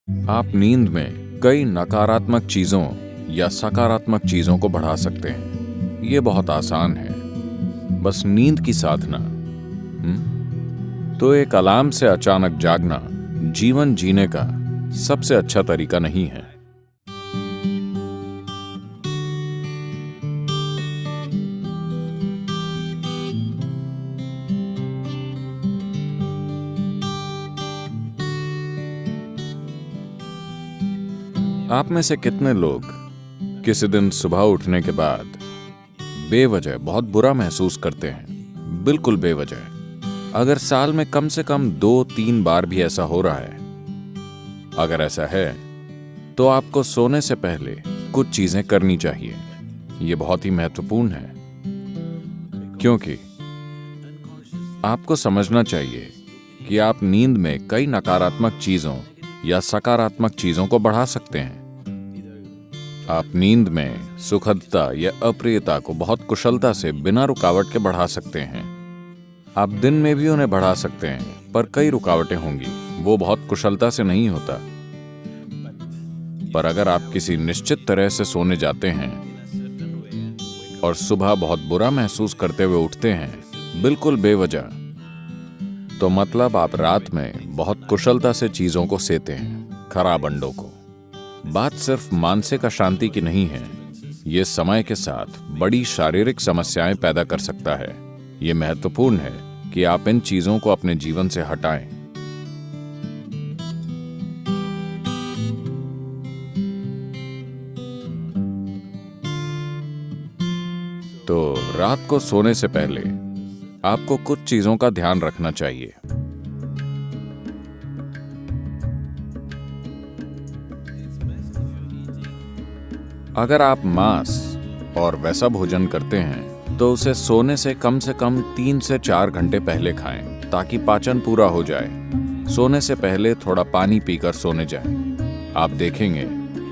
आप नींद में कई नकारात्मक चीजों या सकारात्मक चीजों को बढ़ा सकते हैं। ये बहुत आसान है, बस नींद की साधना। तो एक अलार्म से अचानक जागना जीवन जीने का सबसे अच्छा तरीका नहीं है। आप में से कितने लोग किसी दिन सुबह उठने के बाद बेवजह बहुत बुरा महसूस करते हैं? बिल्कुल बेवजह। अगर साल में कम से कम 2-3 बार भी ऐसा हो रहा है, अगर ऐसा है तो आपको सोने से पहले कुछ चीजें करनी चाहिए। ये बहुत ही महत्वपूर्ण है, क्योंकि आपको समझना चाहिए कि आप नींद में कई नकारात्मक चीजों या सकारात्मक चीजों को बढ़ा सकते हैं। आप नींद में सुखदता या अप्रियता को बहुत कुशलता से बिना रुकावट के बढ़ा सकते हैं। आप दिन में भी उन्हें बढ़ा सकते हैं, पर कई रुकावटें होंगी, वो बहुत कुशलता से नहीं होता। पर अगर आप किसी निश्चित तरह से सोने जाते हैं और सुबह बहुत बुरा महसूस करते हुए उठते हैं, बिल्कुल बेवजह, तो मतलब आप रात में बहुत कुशलता से चीजों को सेते हैं, खराब अंडों को। बात सिर्फ मानसिक अशांति की नहीं है, ये समय के साथ बड़ी शारीरिक समस्याएं पैदा कर सकता है। ये महत्वपूर्ण है कि आप इन चीजों को अपने जीवन से हटाएं। तो रात को सोने से पहले आपको कुछ चीजों का ध्यान रखना चाहिए। अगर आप मांस और वैसा भोजन करते हैं तो उसे सोने से कम 3 से 4 घंटे पहले खाएं, ताकि पाचन पूरा हो जाए। सोने से पहले थोड़ा पानी पीकर सोने जाएं। आप देखेंगे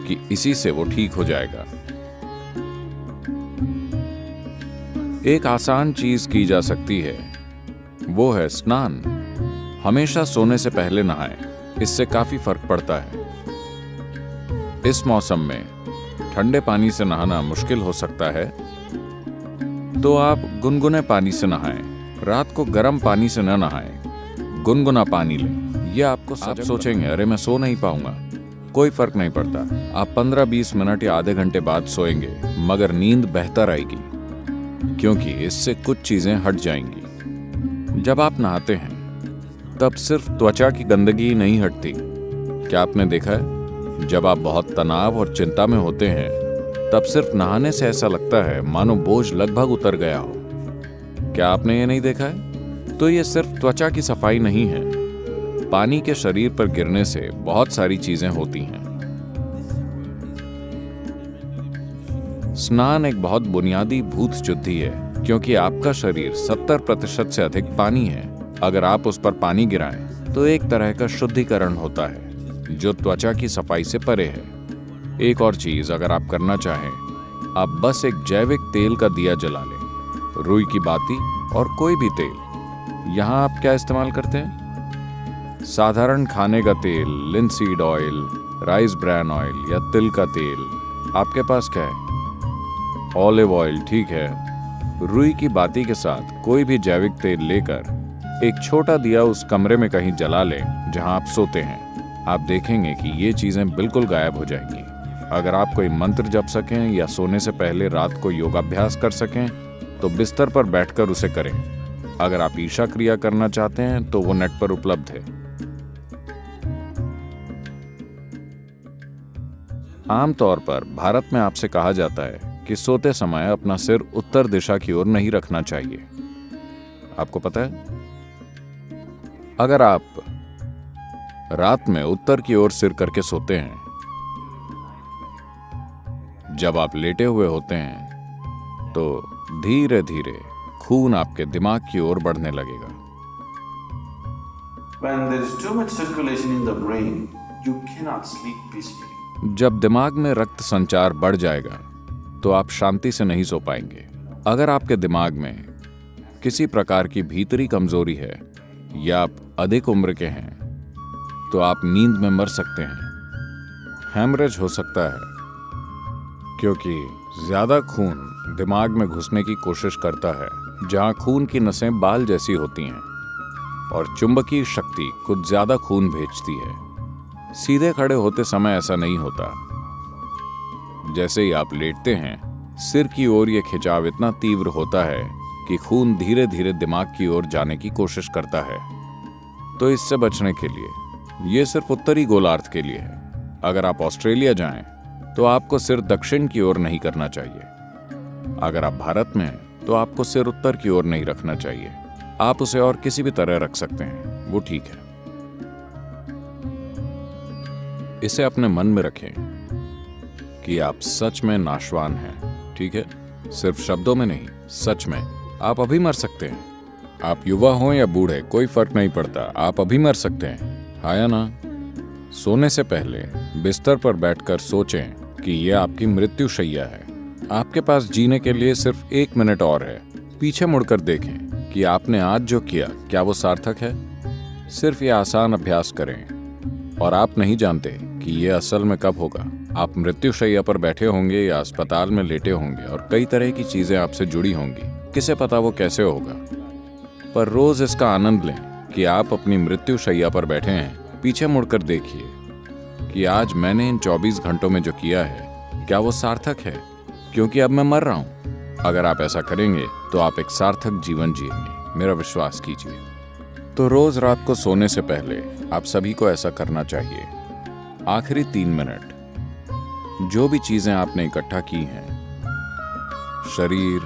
कि इसी से वो ठीक हो जाएगा। एक आसान चीज की जा सकती है, वो है स्नान। हमेशा सोने से पहले नहाएं, इससे काफी फर्क पड़ता है। इस मौसम में ठंडे पानी से नहाना मुश्किल हो सकता है, तो आप गुनगुने पानी से नहाएं। रात को गर्म पानी से न नहाएं, गुनगुना पानी लें। यह आपको आप सोचेंगे, अरे मैं सो नहीं पाऊंगा। कोई फर्क नहीं पड़ता। आप 15-20 मिनट या आधे घंटे बाद सोएंगे, मगर नींद बेहतर आएगी, क्योंकि इससे कुछ चीजें हट जाएंगी। जब आप नहाते हैं तब सिर्फ त्वचा की गंदगी नहीं हटती। क्या आपने देखा है, जब आप बहुत तनाव और चिंता में होते हैं, तब सिर्फ नहाने से ऐसा लगता है मानो बोझ लगभग उतर गया हो। क्या आपने ये नहीं देखा है? तो ये सिर्फ त्वचा की सफाई नहीं है, पानी के शरीर पर गिरने से बहुत सारी चीजें होती हैं। स्नान एक बहुत बुनियादी भूत शुद्धि है, क्योंकि आपका शरीर 70% से अधिक पानी है। अगर आप उस पर पानी गिराएं तो एक तरह का शुद्धिकरण होता है, जो त्वचा की सफाई से परे है। एक और चीज अगर आप करना चाहें, आप बस एक जैविक तेल का दिया जला लें, रुई की बाती और कोई भी तेल। यहाँ आप क्या इस्तेमाल करते हैं? साधारण खाने का तेल, linseed oil, rice bran oil या तिल का तेल। आपके पास क्या है? ऑलिव ऑयल, ठीक है। रुई की बाती के साथ कोई भी जैविक तेल लेकर एक छोटा दिया उस कमरे में कहीं जला लें जहां आप सोते हैं। आप देखेंगे कि ये चीजें बिल्कुल गायब हो जाएंगी। अगर आप कोई मंत्र जप सकें या सोने से पहले रात को योगाभ्यास कर सकें, तो बिस्तर पर बैठकर उसे करें। अगर आप ईशा क्रिया करना चाहते हैं तो वो नेट पर उपलब्ध है। आमतौर पर भारत में आपसे कहा जाता है कि सोते समय अपना सिर उत्तर दिशा की ओर नहीं रखना चाहिए। आपको पता है? अगर आप रात में उत्तर की ओर सिर करके सोते हैं, जब आप लेटे हुए होते हैं, तो धीरे धीरे खून आपके दिमाग की ओर बढ़ने लगेगा। When there is too much circulation in the brain, you cannot sleep peacefully. जब दिमाग में रक्त संचार बढ़ जाएगा, तो आप शांति से नहीं सो पाएंगे। अगर आपके दिमाग में किसी प्रकार की भीतरी कमजोरी है या आप अधिक उम्र के हैं, तो आप नींद में मर सकते हैं। हैमरेज हो सकता है, क्योंकि ज्यादा खून दिमाग में घुसने की कोशिश करता है जहां खून की नसें बाल जैसी होती हैं, और चुंबकीय शक्ति कुछ ज्यादा खून भेजती है। सीधे खड़े होते समय ऐसा नहीं होता। जैसे ही आप लेटते हैं, सिर की ओर यह खिंचाव इतना तीव्र होता है कि खून धीरे धीरे दिमाग की ओर जाने की कोशिश करता है। तो इससे बचने के लिए, यह सिर्फ उत्तरी गोलार्ध के लिए है। अगर आप ऑस्ट्रेलिया जाएं, तो आपको सिर दक्षिण की ओर नहीं करना चाहिए। अगर आप भारत में हैं, तो आपको सिर उत्तर की ओर नहीं रखना चाहिए। आप उसे और किसी भी तरह रख सकते हैं, वो ठीक है। इसे अपने मन में रखें कि आप सच में नाशवान हैं, ठीक है? सिर्फ शब्दों में नहीं, सच में। आप अभी मर सकते हैं। आप युवा हों या बूढ़े, कोई फर्क नहीं पड़ता। आप अभी मर सकते हैं, हाँ या ना? सोने से पहले बिस्तर पर बैठकर सोचें कि यह आपकी मृत्युशैया है। आपके पास जीने के लिए सिर्फ 1 मिनट और है। पीछे मुड़कर देखें कि आपने आज जो किया, क्या वो सार्थक है? सिर्फ ये आसान अभ्यास करें, और आप नहीं जानते कि ये असल में कब होगा। आप मृत्युशैया पर बैठे होंगे या अस्पताल में लेटे होंगे, और कई तरह की चीजें आपसे जुड़ी होंगी। किसे पता वो कैसे होगा? पर रोज इसका आनंद लें कि आप अपनी मृत्युशैया पर बैठे हैं। पीछे मुड़कर देखिए कि आज मैंने इन 24 घंटों में जो किया है, क्या वो सार्थक है? क्योंकि अब मैं मर रहा हूं। अगर आप ऐसा करेंगे तो आप एक सार्थक जीवन जिएंगे, मेरा विश्वास कीजिए। तो रोज रात को सोने से पहले आप सभी को ऐसा करना चाहिए। आखिरी 3 मिनट, जो भी चीजें आपने इकट्ठा की हैं, शरीर,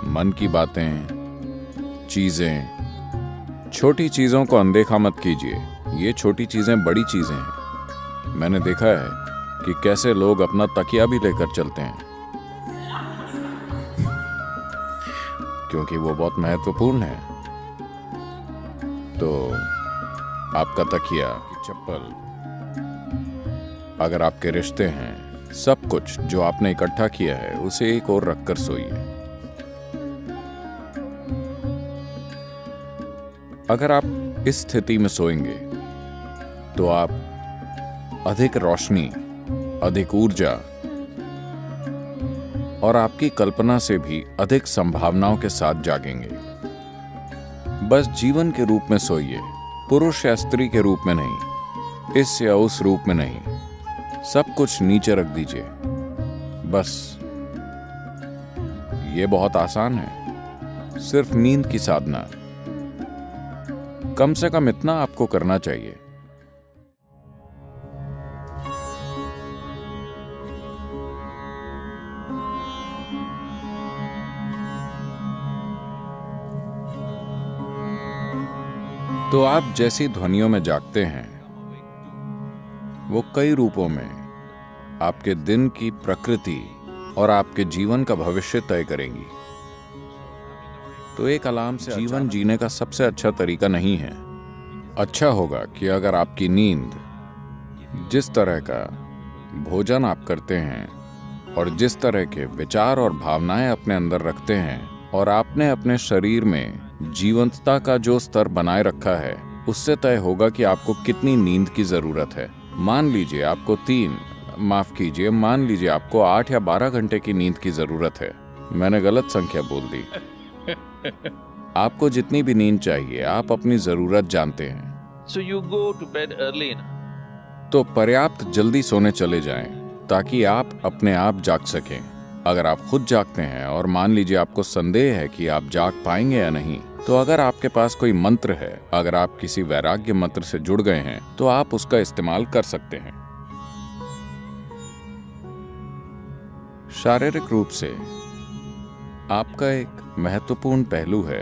मन की बातें, चीजें, छोटी चीजों को अनदेखा मत कीजिए। ये छोटी चीजें बड़ी चीजें हैं। मैंने देखा है कि कैसे लोग अपना तकिया भी लेकर चलते हैं, क्योंकि वो बहुत महत्वपूर्ण है। तो आपका तकिया, चप्पल, अगर आपके रिश्ते हैं, सब कुछ जो आपने इकट्ठा किया है, उसे एक ओर रखकर सोइए। अगर आप इस स्थिति में सोएंगे तो आप अधिक रोशनी, अधिक ऊर्जा और आपकी कल्पना से भी अधिक संभावनाओं के साथ जागेंगे। बस जीवन के रूप में सोइए, पुरुष या स्त्री के रूप में नहीं, इस या उस रूप में नहीं। सब कुछ नीचे रख दीजिए। बस ये बहुत आसान है, सिर्फ नींद की साधना। कम से कम इतना आपको करना चाहिए। तो आप जैसी ध्वनियों में जागते हैं, वो कई रूपों में आपके दिन की प्रकृति और आपके जीवन का भविष्य तय करेंगी। तो एक अलार्म से जीवन जीने का सबसे अच्छा तरीका नहीं है। अच्छा होगा कि अगर आपकी नींद, जिस तरह का भोजन आप करते हैं और जिस तरह के विचार और भावनाएं अपने अंदर रखते हैं, और आपने अपने शरीर में जीवंतता का जो स्तर बनाए रखा है, उससे तय होगा कि आपको कितनी नींद की जरूरत है। मान लीजिए आपको 8 या 12 घंटे की नींद की जरूरत है। मैंने गलत संख्या बोल दी। आपको जितनी भी नींद चाहिए, आप अपनी जरूरत जानते हैं। So you go to bed early enough. तो पर्याप्त जल्दी सोने चले जाएं, ताकि आप अपने आप जाग सकें। अगर आप खुद जागते हैं और मान लीजिए आपको संदेह है कि आप जाग पाएंगे या नहीं, तो अगर आपके पास कोई मंत्र है, अगर आप किसी वैराग्य मंत्र से जुड़ गए हैं, तो आप उसका इस्तेमाल कर सकते हैं। शारीरिक रूप से आपका एक महत्वपूर्ण पहलू है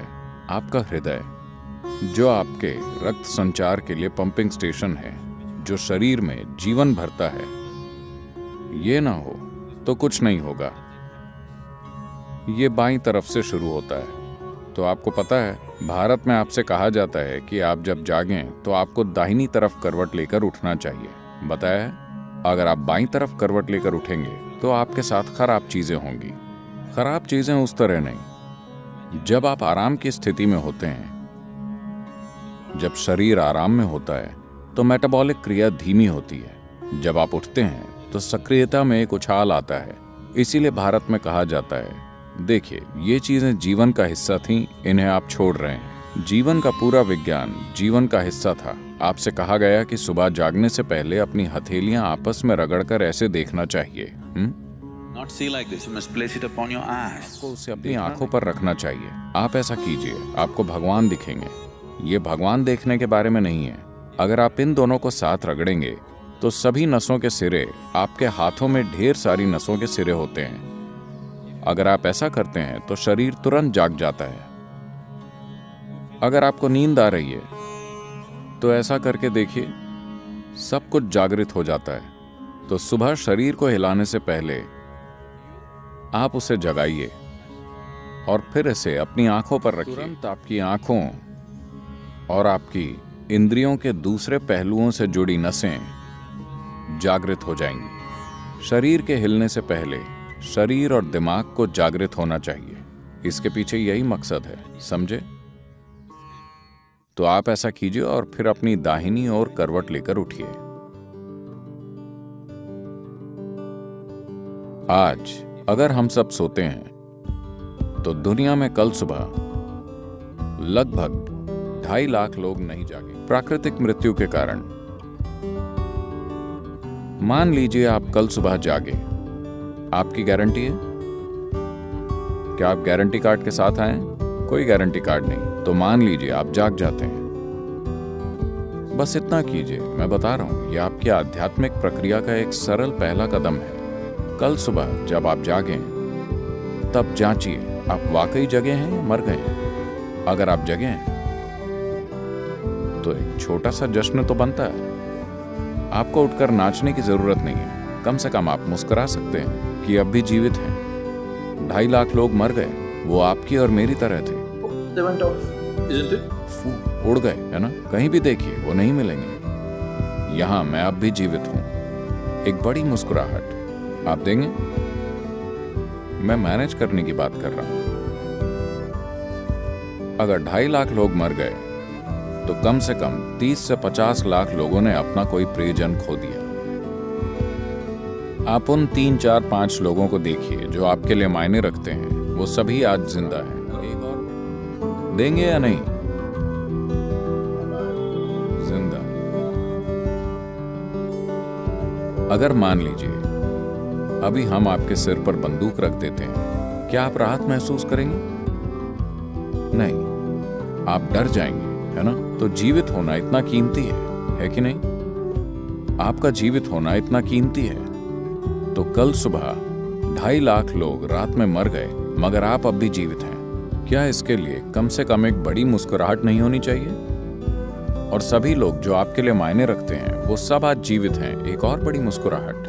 आपका हृदय, जो आपके रक्त संचार के लिए पंपिंग स्टेशन है, जो शरीर में जीवन भरता है। ये ना हो तो कुछ नहीं होगा। ये बाईं तरफ से शुरू होता है। तो आपको पता है, भारत में आपसे कहा जाता है कि आप जब जागें तो आपको दाहिनी तरफ करवट लेकर उठना चाहिए। बताया है, अगर आप बाईं तरफ करवट लेकर उठेंगे तो आपके साथ खराब चीजें होंगी। खराब चीजें उस तरह नहीं। जब आप आराम की स्थिति में होते हैं, जब शरीर आराम में होता है, तो मेटाबॉलिक क्रिया धीमी होती है। जब आप उठते हैं तो सक्रियता में एक उछाल आता है। इसीलिए भारत में कहा जाता है, देखिए ये चीजें जीवन का हिस्सा थीं, इन्हें आप छोड़ रहे हैं। जीवन का पूरा विज्ञान जीवन का हिस्सा था। आपसे कहा गया कि सुबह जागने से पहले अपनी हथेलियां आपस में रगड़कर ऐसे देखना चाहिए। Not see like this. You must place it upon your eyes. आपको उसे अपनी आंखों पर रखना चाहिए। आप ऐसा कीजिए, आपको भगवान दिखेंगे। ये भगवान देखने के बारे में नहीं है। अगर आप इन दोनों को साथ रगड़ेंगे तो सभी नसों के सिरे, आपके हाथों में ढेर सारी नसों के सिरे होते हैं। अगर आप ऐसा करते हैं तो शरीर तुरंत जाग जाता है। अगर आपको नींद आ रही है तो ऐसा करके देखिए, सब कुछ जागृत हो जाता है। तो सुबह शरीर को हिलाने से पहले आप उसे जगाइए और फिर इसे अपनी आंखों पर रखिए। तुरंत आपकी आंखों और आपकी इंद्रियों के दूसरे पहलुओं से जुड़ी नसें जागृत हो जाएंगी। शरीर के हिलने से पहले शरीर और दिमाग को जागृत होना चाहिए। इसके पीछे यही मकसद है, समझे? तो आप ऐसा कीजिए और फिर अपनी दाहिनी ओर करवट लेकर उठिए। आज अगर हम सब सोते हैं तो दुनिया में कल सुबह लगभग 2.5 लाख लोग नहीं जागे प्राकृतिक मृत्यु के कारण। मान लीजिए आप कल सुबह जागे, आपकी गारंटी है? क्या आप गारंटी कार्ड के साथ आए? कोई गारंटी कार्ड नहीं। तो मान लीजिए आप जाग जाते हैं। बस इतना कीजिए, मैं बता रहा हूं, यह आपकी आध्यात्मिक प्रक्रिया का एक सरल पहला कदम है। कल सुबह जब आप जागें तब जांचिए आप वाकई जगे हैं या मर गए। अगर आप जगे हैं तो एक छोटा सा जश्न तो बनता है। आपको उठकर नाचने की जरूरत नहीं है, कम से कम आप मुस्कुरा सकते हैं कि अब भी जीवित हैं। 2.5 लाख लोग मर गए, वो आपकी और मेरी तरह थे। They went off, isn't it? उड़ गए, है ना? कहीं भी देखिए वो नहीं मिलेंगे। यहां मैं अब भी जीवित हूं। एक बड़ी मुस्कुराहट आप देंगे? मैं मैनेज करने की बात कर रहा हूं। अगर 2.5 लाख लोग मर गए तो कम से कम 30 से 50 लाख लोगों ने अपना कोई प्रियजन खो दिया। आप उन 3, 4, 5 लोगों को देखिए जो आपके लिए मायने रखते हैं, वो सभी आज जिंदा हैं। एक और देंगे या नहीं? जिंदा। अगर मान लीजिए अभी हम आपके सिर पर बंदूक रख देते हैं, क्या आप राहत महसूस करेंगे? नहीं, आप डर जाएंगे, है ना? तो जीवित होना इतना कीमती है कि नहीं? आपका जीवित होना इतना कीमती है। तो कल सुबह 2.5 लाख लोग रात में मर गए, मगर आप अब भी जीवित हैं। क्या इसके लिए कम से कम एक बड़ी मुस्कुराहट नहीं होनी चाहिए? और सभी लोग जो आपके लिए मायने रखते हैं, वो सब आज जीवित हैं। एक और बड़ी मुस्कुराहट।